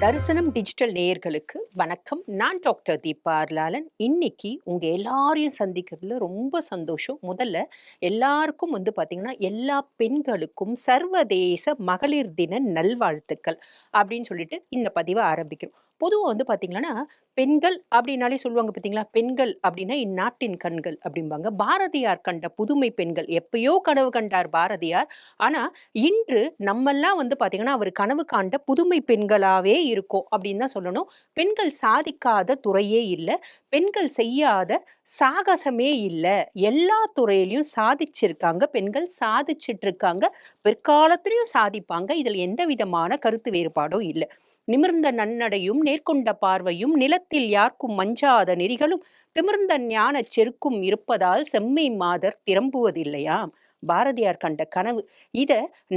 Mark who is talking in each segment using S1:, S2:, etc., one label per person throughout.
S1: தரிசனம் டிஜிட்டல் நேயர்களுக்கு வணக்கம். நான் டாக்டர் தீபா அருளாளன். இன்னைக்கு உங்க எல்லாரையும் சந்திக்கிறதுல ரொம்ப சந்தோஷம். முதல்ல எல்லாருக்கும் பாத்தீங்கன்னா எல்லா பெண்களுக்கும் சர்வதேச மகளிர் தின நல்வாழ்த்துக்கள் அப்படின்னு சொல்லிட்டு இந்த பதிவை ஆரம்பிக்கிறோம். பொதுவா பாத்தீங்கன்னா பெண்கள் அப்படின்னாலே சொல்லுவாங்க பார்த்தீங்களா, பெண்கள் அப்படின்னா இந்நாட்டின் கண்கள் அப்படிம்பாங்க. பாரதியார் கண்ட புதுமை பெண்கள் எப்பயோ கனவு கண்டார் பாரதியார். ஆனா இன்று நம்மெல்லாம் பாத்தீங்கன்னா அவர் கனவு காண்ட புதுமை பெண்களாவே இருக்கோம் அப்படின்னு தான் சொல்லணும். பெண்கள் சாதிக்காத துறையே இல்லை, பெண்கள் செய்யாத சாகசமே இல்லை. எல்லா துறையிலையும் சாதிச்சிருக்காங்க, பெண்கள் சாதிச்சிட்டு இருக்காங்க, பிற்காலத்திலையும் சாதிப்பாங்க. இதில் எந்த விதமான கருத்து வேறுபாடும் இல்லை. நிமிர்ந்த நன்னடையும் நேர்கொண்ட பார்வையும் நிலத்தில் யார்க்கும் மஞ்சாத நெறிகளும் திமிர்ந்த ஞான செருக்கும் இருப்பதால் செம்மை மாதர் திரம்புவதில்லையாம். பாரதியார் கண்ட கனவு. இத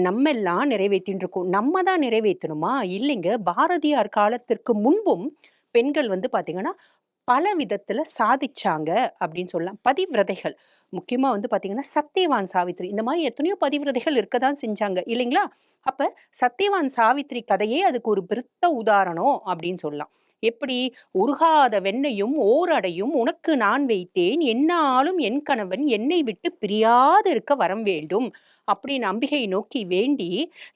S1: நம்மெல்லாம் நிறைவேற்றின்னு இருக்கோம். நம்ம தான் நிறைவேற்றணுமா? இல்லைங்க. பாரதியார் காலத்திற்கு முன்பும் பெண்கள் பாத்தீங்கன்னா பல விதத்துல சாதிச்சாங்க அப்படின்னு சொல்லலாம். பதிவிரதைகள் முக்கியமா பாத்தீங்கன்னா சத்தியவான் சாவித்திரி, இந்த மாதிரி எத்தனையோ பதிவிரதைகள் இருக்கதான் செஞ்சாங்க இல்லைங்களா? அப்ப சத்தியவான் சாவித்திரி கதையே அதுக்கு ஒரு பெருத்த உதாரணம் அப்படின்னு சொல்லலாம். எப்படி? உருகாத வெண்ணையும் ஓரடையும் உனக்கு நான் வைத்தேன், என்னாலும் என் கணவன் என்னை விட்டு பிரியாது இருக்க வரம் வேண்டும் அப்படின்னு அம்பிகையை நோக்கி வேண்டி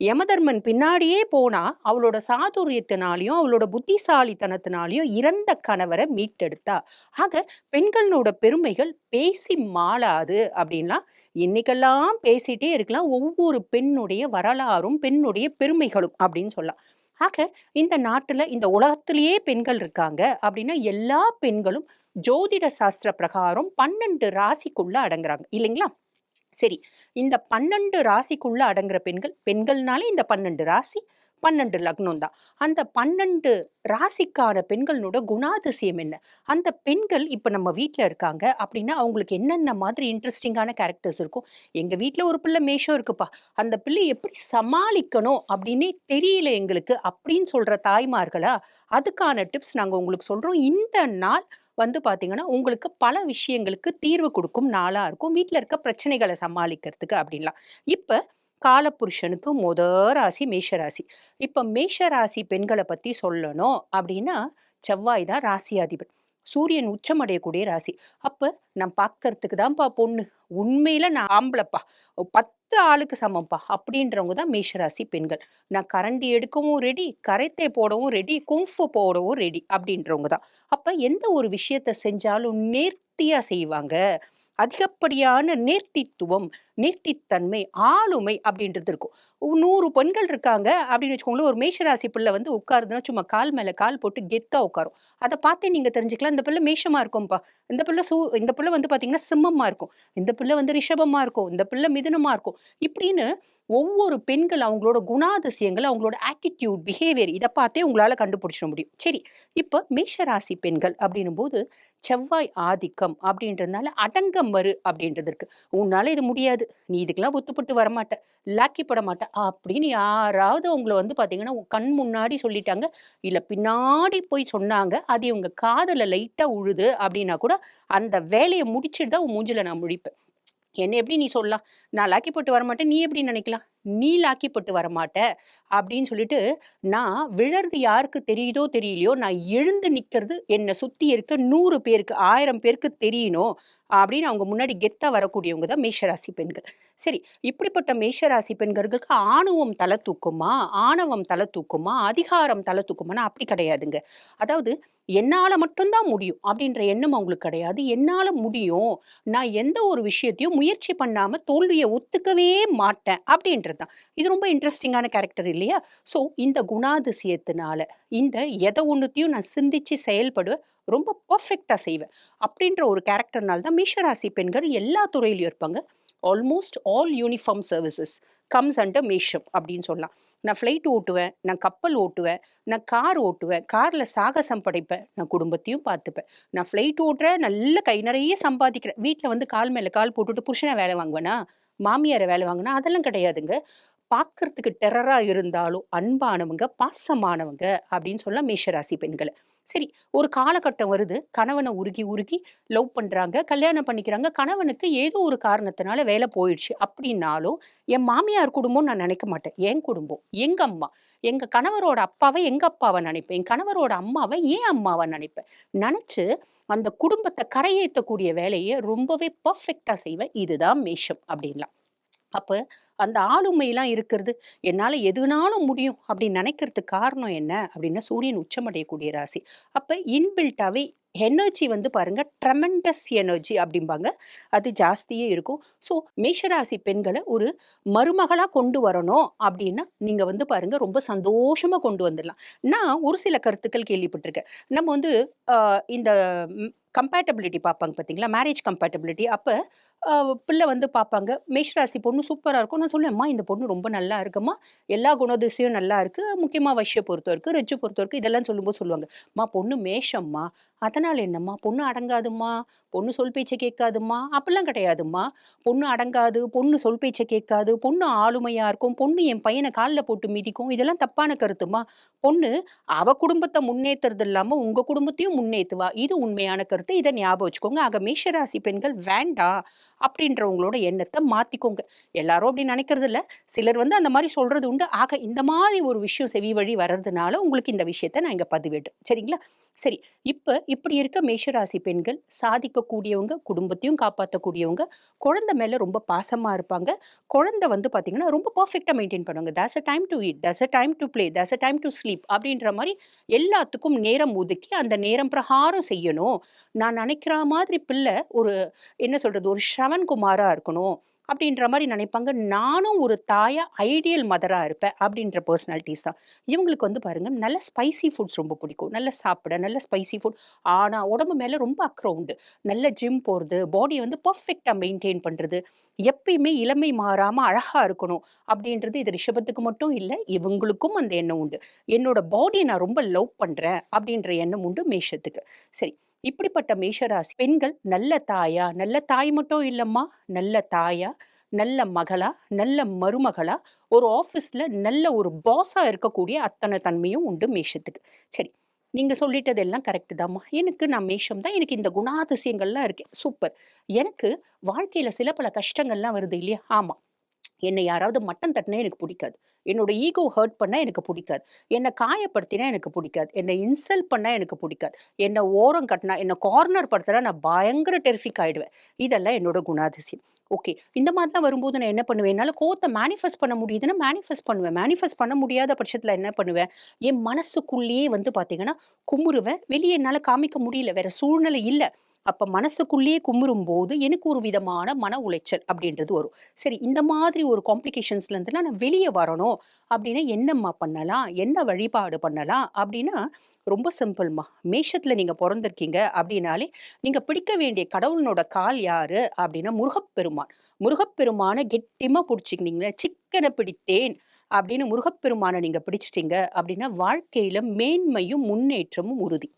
S1: யமதர்மன் பின்னாடியே போனா அவளோட சாதுரியத்தினாலையும் அவளோட புத்திசாலித்தனத்தினாலையும் இறந்த கணவரை மீட்டெடுத்தா. ஆக பெண்களோட பெருமைகள் பேசி மாளாது அப்படின்லாம் இன்னைக்கெல்லாம் பேசிட்டே இருக்கலாம். ஒவ்வொரு பெண்ணுடைய வரலாறும் பெண்ணுடைய பெருமைகளும் அப்படின்னு சொல்லலாம். ஆக இந்த நாட்டுல இந்த உலகத்திலேயே பெண்கள் இருக்காங்க அப்படின்னா எல்லா பெண்களும் ஜோதிட சாஸ்திர பிரகாரம் 12 ராசிக்குள்ள அடங்குறாங்க இல்லைங்களா? சரி, இந்த 12 ராசிக்குள்ள அடங்குற பெண்கள், பெண்கள்னாலே இந்த 12 ராசி 12 லக்னம் தான். அந்த 12 ராசிக்கான பெண்களோட குணாதிசயம் என்ன? அந்த பெண்கள் இப்ப நம்ம வீட்ல இருக்காங்க அப்படின்னா அவங்களுக்கு என்னென்ன மாதிரி இன்ட்ரெஸ்டிங்கான கேரக்டர்ஸ் இருக்கும். எங்க வீட்ல ஒரு பிள்ளை மேஷம் இருக்குப்பா, அந்த பிள்ளை எப்படி சமாளிக்கணும் அப்படின்னே தெரியல எங்களுக்கு அப்படின்னு சொல்ற தாய்மார்களா, அதுக்கான டிப்ஸ் நாங்க உங்களுக்கு சொல்றோம். இந்த நாள் பாத்தீங்கன்னா, உங்களுக்கு பல விஷயங்களுக்கு தீர்வு குடுக்கும் நாளா இருக்கும். வீட்ல இருக்க பிரச்சனைகள சமாளிக்கிறதுக்கு அப்படின்லாம். இப்ப காலபுருஷனுக்கு ராசி மேஷ ராசி. இப்ப மேஷ ராசி பெண்கள பத்தி சொல்லணும் அப்படின்னா, செவ்வாய் தான் ராசியாதிபதி. சூரியன் உச்சமடையக்கூடிய ராசி. அப்ப நான் பார்க்கறதுக்கு தான்ப்பா பொண்ணு. உண்மையில நான் ஆம்பளப்பா. 10 ஆளுக்கு சமம்ப்பா அப்படின்றவங்க தான் மேஷராசி பெண்கள். நான் கரண்டி எடுக்கவும் ரெடி, கரைத்தே போடவும் ரெடி, குங்ஃபு போடவும் ரெடி அப்படின்றவங்க தான். அப்ப எந்த ஒரு விஷயத்த செஞ்சாலும் நேர்த்தியா செய்வாங்க. அதிகப்படியான நேர்த்தித்துவம், நேர்த்தித்தன்மை, ஆளுமை அப்படின்றது இருக்கும். 100 பெண்கள் இருக்காங்க அப்படின்னு வச்சுக்கோங்களேன். ஒரு மேஷராசி பிள்ளை உட்காருதுன்னா, சும்மா கால் மேல கால் போட்டு கெத்தா உட்காரும். அத பார்த்தே நீங்க தெரிஞ்சுக்கலாம். இந்த பிள்ளை மேஷமா இருக்கும்பா. இந்த பிள்ளை பார்த்தீங்கன்னா சிம்மமா இருக்கும். இந்த பிள்ளை ரிஷபமா இருக்கும். இந்த பிள்ளை மிதுனமா இருக்கும். இப்படின்னு ஒவ்வொரு பெண்கள் அவங்களோட குணாதிசயங்கள், அவங்களோட ஆட்டிட்யூட், பிஹேவியர் இத பார்த்தே உங்களால கண்டுபிடிச்சிட முடியும். சரி, இப்ப மேஷ ராசி பெண்கள் அப்படின்னும்போது செவ்வாய் ஆதிக்கம் அப்படின்றதுனால அடங்க மறு அப்படின்றது இருக்கு. உன்னால இது முடியாது. நீ இதுக்கெல்லாம் ஒத்துப்பட்டு வரமாட்ட. லாக்கிப்பட மாட்ட. அப்படின்னு யாராவது உங்கள பார்த்தீங்கன்னா, உங்க கண் முன்னாடி சொல்லிட்டாங்க. இல்ல பின்னாடி போய் சொன்னாங்க. அது இவங்க காதுல லைட்டா உழுது அப்படின்னா கூட, அந்த வேலைய முடிச்சுட்டு தான் உன் மூஞ்சில நான் முழிப்பேன். என்ன எப்படி நீ சொல்லலாம்? நான் லாக்கி போட்டு வரமாட்டேன். நீ எப்படி நினைக்கலாம்? நீ லாக்கி போட்டு வரமாட்ட அப்படின்னு சொல்லிட்டு, நான் விழறது யாருக்கு தெரியுதோ தெரியலையோ, நான் எழுந்து நிக்கிறது என்ன சுத்தி இருக்க 100 பேருக்கு, 1000 பேருக்கு தெரியணும் அப்படின்னு அவங்க முன்னாடி கெத்தா வரக்கூடியவங்க தான் மேஷராசி பெண்கள். சரி, இப்படிப்பட்ட மேஷராசி பெண்களுக்கு ஆணவம் தல தூக்குமா? ஆணவம் தல தூக்குமா? அதிகாரம் தல தூக்குமான்னா அப்படி கிடையாதுங்க. அதாவது என்னால மட்டும் தான் முடியும் அப்படின்ற எண்ணம் அவங்களுக்கு கிடையாது. என்னால முடியும். நான் எந்த ஒரு விஷயத்தையும் முயற்சி பண்ணாம தோல்விய ஒத்துக்கவே மாட்டேன் அப்படின்றது தான். இது ரொம்ப இன்ட்ரஸ்டிங்கான கேரக்டர் இல்லையா? ஸோ இந்த குணாதிசயத்தினால இந்த எத ஒண்ணுத்தையும் நான் சிந்திச்சு செயல்படுவேன். ரொம்ப பெர்ஃபெக்ட்டா செய்வேன். அப்படின்ற ஒரு கேரக்டர்னால தான் மேஷராசி பெண்கள் எல்லா துறையிலயும் இருப்பாங்க. Almost all uniform services comes under மேஷம் அப்படின்னு சொல்லலாம். நான் ஃப்ளைட் ஓட்டுவேன், நான் கப்பல் ஓட்டுவேன், நான் கார் ஓட்டுவேன், கார்ல சாகசம் படைப்பேன், நான் குடும்பத்தையும் பார்த்துப்பேன். நான் ஃப்ளைட் ஓட்டுறேன், நல்ல கை நிறைய சம்பாதிக்கிறேன். வீட்ல கால் மேல கால் போட்டுட்டு புருஷன வேலை வாங்குவேனா? மாமியார வேலை வாங்குனா? அதெல்லாம் கிடையாதுங்க. பார்க்கறதுக்கு டெரரா இருந்தாலும் அன்பானவங்க, பாசமானவங்க அப்படின்னு சொல்லலாம் மேஷராசி பெண்கள. சரி, ஒரு காலகட்டம் வருது. கணவன உருகி, உருகி லவ் பண்றாங்க. கல்யாணம் பண்ணிக்கிறாங்க. கணவனுக்கு ஏதோ ஒரு காரணத்தினால வேலை போயிடுச்சு. அப்படின்னாலும், என் மாமியார் குடும்பம்னு நான் நெனைக்க மாட்டேன். என் குடும்பம், எங்க அம்மா. எங்க கணவரோட அப்பாவ எங்க அப்பாவா நெனைப்பேன். என் கணவரோட அம்மாவ என் அம்மாவா நெனைப்பேன். நெனச்சு அந்த குடும்பத்த கரையேத்தக்கூடிய வேலைய ரொம்பவே பெர்ஃபெக்ட்டா செய்வேன். இதுதான் மேஷம் அப்படின்லாம். அப்ப அந்த ஆளுமைலாம் இருக்கிறது, என்னால எதுனாலும் முடியும் அப்படின்னு நினைக்கிறதுக்கு காரணம் என்ன? அப்படின்னா சூரியன் உச்சமடையக்கூடிய ராசி. அப்ப இன்பில்ட்டாவே எனர்ஜி வந்து பாருங்க ட்ரெமெண்டஸ் எனர்ஜி அப்படிம்பாங்க. அது ஜாஸ்தியே இருக்கும். ஸோ மேஷராசி பெண்கள ஒரு மருமகளா கொண்டு வரணும் அப்படின்னா, நீங்க வந்து பாருங்க ரொம்ப சந்தோஷமா கொண்டு வந்துடலாம். நான் ஒரு சில கருத்துக்கள் கேள்விப்பட்டிருக்கேன். நம்ம வந்து இந்த கம்பேட்டபிலிட்டி பார்ப்பாங்க பார்த்தீங்களா? Marriage compatibility. அப்ப அ பிள்ளை வந்து பார்ப்பாங்க. மேஷராசி பொண்ணு சூப்பரா இருக்கும். நான் சொல்லுவேன், "அம்மா இந்த பொண்ணு ரொம்ப நல்லா இருக்கும்மா. எல்லா குணாதிசயம் நல்லா இருக்கு. முக்கியமா வஷ்ய பொறுத்தவரைக்கும், ரிச்சு பொறுத்தவரைக்கும்" இதெல்லாம் சொல்லும்போது சொல்லுவாங்க. "அம்மா பொண்ணு மேஷம்மா. அதனால என்னம்மா? பொண்ணு அடங்காதும்மா. பொண்ணு சொல் பேச்ச கேட்காதும்மா." அப்படிலாம் கிடையாதும்மா. பொண்ணு அடங்காது, பொண்ணு சொல் பேச்ச கேட்காது, பொண்ணு ஆளுமையா இருக்கும், பொண்ணு என் பையன கால்ல போட்டு மிதிக்கும். இதெல்லாம் தப்பான கருத்தும்மா. பொண்ணு அவ குடும்பத்த முன்னேத்துறது இல்லாம, உங்க குடும்பத்தையும் முன்னேத்துவா. இது உண்மையான கருத்து. இத ஞாபகம் வச்சுக்கோங்க. ஆக மேஷராசி பெண்கள் வேண்டாம் அப்படின்றவங்களோட எண்ணத்த மாத்திக்கோங்க. எல்லாரும் அப்படி நினைக்கிறது இல்ல. சிலர் வந்து அந்த மாரி சொல்றது உண்டு. ஆக இந்த மாரி ஒரு விஷயம் செவி வழி வர்றதுனால, உங்களுக்கு இந்த விஷயத்த நான் இங்க பதிவிடுறேன். சரிங்களா? சரி. இப்படி இருக்க மேஷராசி பெண்கள் சாதிக்கக்கூடியவங்க, குடும்பத்தையும் காப்பாத்தக்கூடியவங்க, குழந்தை மேல ரொம்ப பாசமா இருப்பாங்க. குழந்தை வந்து பார்த்தீங்கன்னா, ரொம்ப பெர்ஃபெக்ட்டா மெயின்டெயின் பண்ணுவாங்க. "There's a time to eat, there's a time to play, there's a time to sleep" அப்படின்ற மாரி எல்லாத்துக்கும் நேரம் ஒதுக்கி, அந்த நேரம் பிரகாரம் செய்யணும். நான் நெனைக்கிற மாதிரி பிள்ளை ஒரு என்ன சொல்றது? ஒரு ஷ்ரவன்குமாரா இருக்கணும். அப்படின்ற மாரி நெனைப்பாங்க. நானும் ஒரு தாயா ஐடியல் மதரா இருப்பேன். அப்படின்ற பெர்சனாலிட்டீஸ் தான். இவங்களுக்கு வந்து பாருங்க, நல்ல ஸ்பைசி ஃபுட்ஸ் ரொம்ப பிடிக்கும். நல்லா சாப்பிட, நல்ல ஸ்பைசி ஃபுட். ஆனா, உடம்பு மேல ரொம்ப அக்கறை உண்டு. நல்ல ஜிம் போறது, பாடிய வந்து பெர்ஃபெக்ட்டா மெயின்டெயின் பண்றது, எப்பயுமே இளமை மாறாம அழகா இருக்கணும். அப்படின்றது இது ரிஷபத்துக்கு மட்டும் இல்ல, இவங்களுக்கும் அந்த எண்ணம் உண்டு. என்னோட பாடிய நான் ரொம்ப லவ் பண்றேன். அப்படின்ற எண்ணம் உண்டு மேஷத்துக்கு. சரி. இப்படிப்பட்ட மேஷராசி பெண்கள் நல்ல தாயா, நல்ல தாய் மட்டும் இல்லம்மா, நல்ல தாயா, நல்ல மகளா, நல்ல மருமகளா, ஒரு ஆஃபீஸ்ல நல்ல ஒரு பாஸா இருக்கக்கூடிய அத்தன தன்மையும் உண்டு மேஷத்துக்கு. சரி. நீங்க சொல்லிட்டதெல்லாம் கரெக்ட் தாம்மா. நான் மேஷம் தான். எனக்கு இந்த குணாதிசயங்கள்லாம் இருக்கு. சூப்பர். எனக்கு வாழ்க்கையில சில பல கஷ்டங்கள்லாம் வருது இல்லையா? ஆமா. என்னை யாராவது மட்டம் தட்டினா எனக்கு புடிக்காது. என்னோட ஈகோ ஹர்ட் பண்ணா எனக்கு புடிக்காது. என்ன காயப்படுத்தினா எனக்கு புடிக்காது. என்ன இன்சல்ட் பண்ணா எனக்கு புடிக்காது. என்ன ஓரம் கட்டினா, என்ன கார்னர் படுத்தினா நான் பயங்கர டெர்ரிஃபிக் ஆயிடுவேன். இதெல்லாம் என்னோட குணாதிசயம். ஓகே. இந்த மாதிரிலாம் வரும்போது நான் என்ன பண்ணுவேன், என்னால கோவத்த மேனிஃபெஸ்ட் பண்ண முடியுதுன்னா மேனிஃபெஸ்ட் பண்ணுவேன். மேனிஃபெஸ்ட் பண்ண முடியாத பட்சத்தில என்ன பண்ணுவேன், என் மனசுக்குள்ளேயே வந்து பார்த்தீங்கன்னா, குமுறுவேன். வெளிய என்னால காமிக்க முடியல. வேற சூழ்நிலை இல்ல. அப்ப மனசுக்குள்ளேயே குமுறும்போது எனக்கு ஒரு விதமான மன உளைச்சல் அப்படின்றது வரும். சரி, இந்த மாதிரி ஒரு காம்ப்ளிகேஷன்ஸ்ல இருந்துலாம் நான் வெளிய வரணும் அப்டின்னா என்னம்மா பண்ணலாம்? என்ன வழிபாடு பண்ணலாம்? அப்டின்னா, ரொம்ப சிம்பிள்ம்மா. மேஷத்துல நீங்க பொறந்திருக்கீங்க அப்டின்னாலே, நீங்க பிடிக்க வேண்டிய கடவுளினோட கால் யாரு? அப்டின்னா முருகப்பெருமான். முருகப்பெருமான கெட்டியமா புடிச்சுக்கினீங்க. "சிக்கன பிடித்தேன்" அப்டின்னு முருகப்பெருமான நீங்க பிடிச்சுட்டீங்க அப்டின்னா, வாழ்க்கையில மேன்மையும், முன்னேற்றமும் உறுதி.